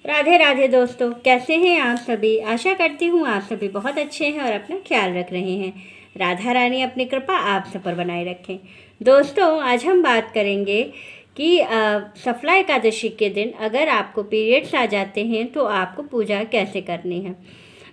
राधे राधे दोस्तों, कैसे हैं आप सभी। आशा करती हूँ आप सभी बहुत अच्छे हैं और अपना ख्याल रख रहे हैं। राधा रानी अपनी कृपा आप सब पर बनाए रखें। दोस्तों, आज हम बात करेंगे कि सफला एकादशी के दिन अगर आपको पीरियड्स आ जाते हैं तो आपको पूजा कैसे करनी है।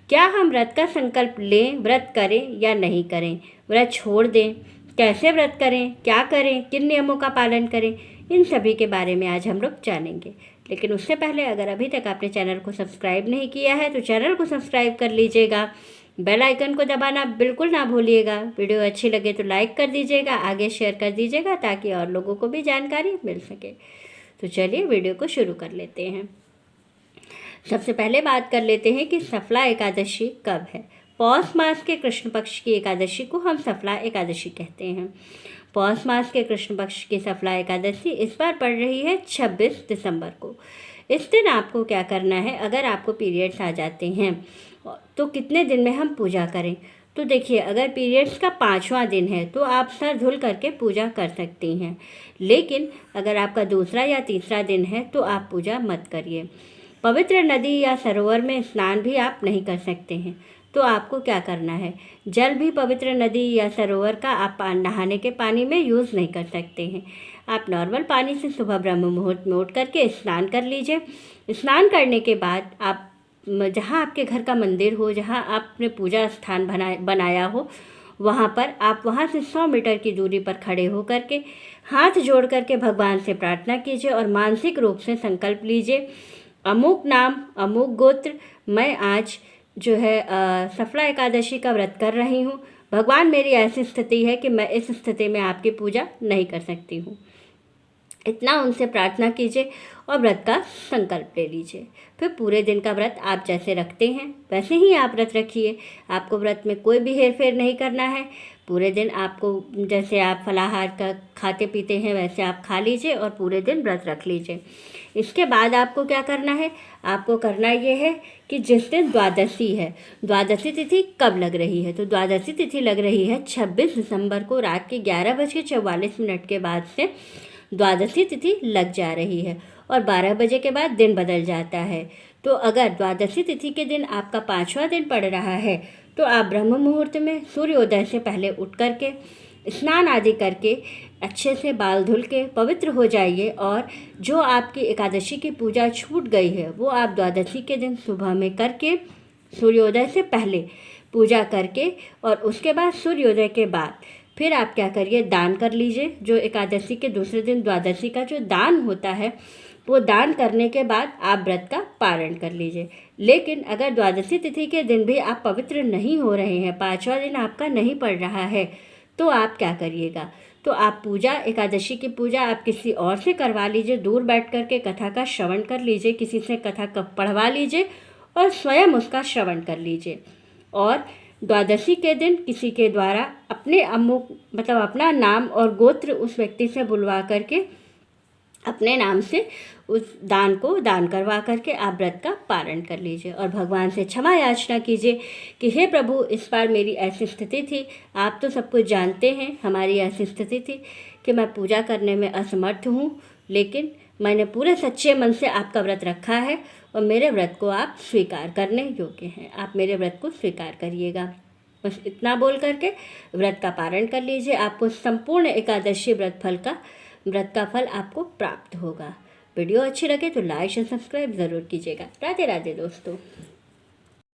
क्या हम व्रत का संकल्प लें, व्रत करें या नहीं करें, व्रत छोड़ दें, कैसे व्रत करें, क्या करें, किन नियमों का पालन करें, इन सभी के बारे में आज हम लोग जानेंगे। लेकिन उससे पहले अगर अभी तक आपने चैनल को सब्सक्राइब नहीं किया है तो चैनल को सब्सक्राइब कर लीजिएगा। बेल आइकन को दबाना बिल्कुल ना भूलिएगा। वीडियो अच्छी लगे तो लाइक कर दीजिएगा, आगे शेयर कर दीजिएगा ताकि और लोगों को भी जानकारी मिल सके। तो चलिए वीडियो को शुरू कर लेते हैं। सबसे पहले बात कर लेते हैं कि सफला एकादशी कब है। पौष मास के कृष्ण पक्ष की एकादशी को हम सफला एकादशी कहते हैं। पौष मास के कृष्ण पक्ष की सफला एकादशी इस बार पड़ रही है 26 दिसंबर को। इस दिन आपको क्या करना है, अगर आपको पीरियड्स आ जाते हैं तो कितने दिन में हम पूजा करें। तो देखिए, अगर पीरियड्स का 5वां दिन है तो आप सर धुल करके पूजा कर सकती हैं, लेकिन अगर आपका दूसरा या तीसरा दिन है तो आप पूजा मत करिए। पवित्र नदी या सरोवर में स्नान भी आप नहीं कर सकते हैं। तो आपको क्या करना है, जल भी पवित्र नदी या सरोवर का आप नहाने के पानी में यूज़ नहीं कर सकते हैं। आप नॉर्मल पानी से सुबह ब्रह्म मुहूर्त में उठ करके स्नान कर लीजिए। स्नान करने के बाद आप जहाँ आपके घर का मंदिर हो, जहाँ आपने पूजा स्थान बनाया हो, वहाँ पर आप वहाँ से 100 मीटर की दूरी पर खड़े हो करके हाथ जोड़ करके भगवान से प्रार्थना कीजिए और मानसिक रूप से संकल्प लीजिए, अमुक नाम अमुक गोत्र, मैं आज जो है सफला एकादशी का व्रत कर रही हूँ। भगवान, मेरी ऐसी स्थिति है कि मैं इस स्थिति में आपकी पूजा नहीं कर सकती हूँ। इतना उनसे प्रार्थना कीजिए और व्रत का संकल्प ले लीजिए। फिर पूरे दिन का व्रत आप जैसे रखते हैं वैसे ही आप व्रत रखिए। आपको व्रत में कोई भी हेर फेर नहीं करना है। पूरे दिन आपको जैसे आप फलाहार का खाते पीते हैं वैसे आप खा लीजिए और पूरे दिन व्रत रख लीजिए। इसके बाद आपको क्या करना है, आपको करना ये है कि जिस दिन द्वादशी है, द्वादशी तिथि कब लग रही है, तो द्वादशी तिथि लग रही है 26 दिसंबर को रात के 11:44 के बाद से द्वादशी तिथि लग जा रही है और 12 बजे के बाद दिन बदल जाता है। तो अगर द्वादशी तिथि के दिन आपका 5वां दिन पड़ रहा है तो आप ब्रह्म मुहूर्त में सूर्योदय से पहले उठ करके स्नान आदि करके अच्छे से बाल धुल के पवित्र हो जाइए और जो आपकी एकादशी की पूजा छूट गई है वो आप द्वादशी के दिन सुबह में करके सूर्योदय से पहले पूजा करके और उसके बाद सूर्योदय के बाद फिर आप क्या करिए, दान कर लीजिए। जो एकादशी के दूसरे दिन द्वादशी का जो दान होता है वो दान करने के बाद आप व्रत का पारण कर लीजिए। लेकिन अगर द्वादशी तिथि के दिन भी आप पवित्र नहीं हो रहे हैं, 5वां दिन आपका नहीं पड़ रहा है, तो आप क्या करिएगा, तो आप पूजा, एकादशी की पूजा आप किसी और से करवा लीजिए। दूर बैठ कर के कथा का श्रवण कर लीजिए, किसी से कथा पढ़वा लीजिए और स्वयं उसका श्रवण कर लीजिए। और द्वादशी के दिन किसी के द्वारा अपने अमुक मतलब अपना नाम और गोत्र उस व्यक्ति से बुलवा करके अपने नाम से उस दान को दान करवा करके आप व्रत का पारण कर लीजिए और भगवान से क्षमा याचना कीजिए कि हे प्रभु, इस बार मेरी ऐसी स्थिति थी, आप तो सब कुछ जानते हैं, हमारी ऐसी स्थिति थी कि मैं पूजा करने में असमर्थ हूँ, लेकिन मैंने पूरे सच्चे मन से आपका व्रत रखा है और मेरे व्रत को आप स्वीकार करने योग्य हैं। आप मेरे व्रत को स्वीकार करिएगा। बस इतना बोल करके व्रत का पारण कर लीजिए। आपको संपूर्ण एकादशी व्रत का फल आपको प्राप्त होगा। वीडियो अच्छी लगे तो लाइक और सब्सक्राइब ज़रूर कीजिएगा। राधे राधे दोस्तों।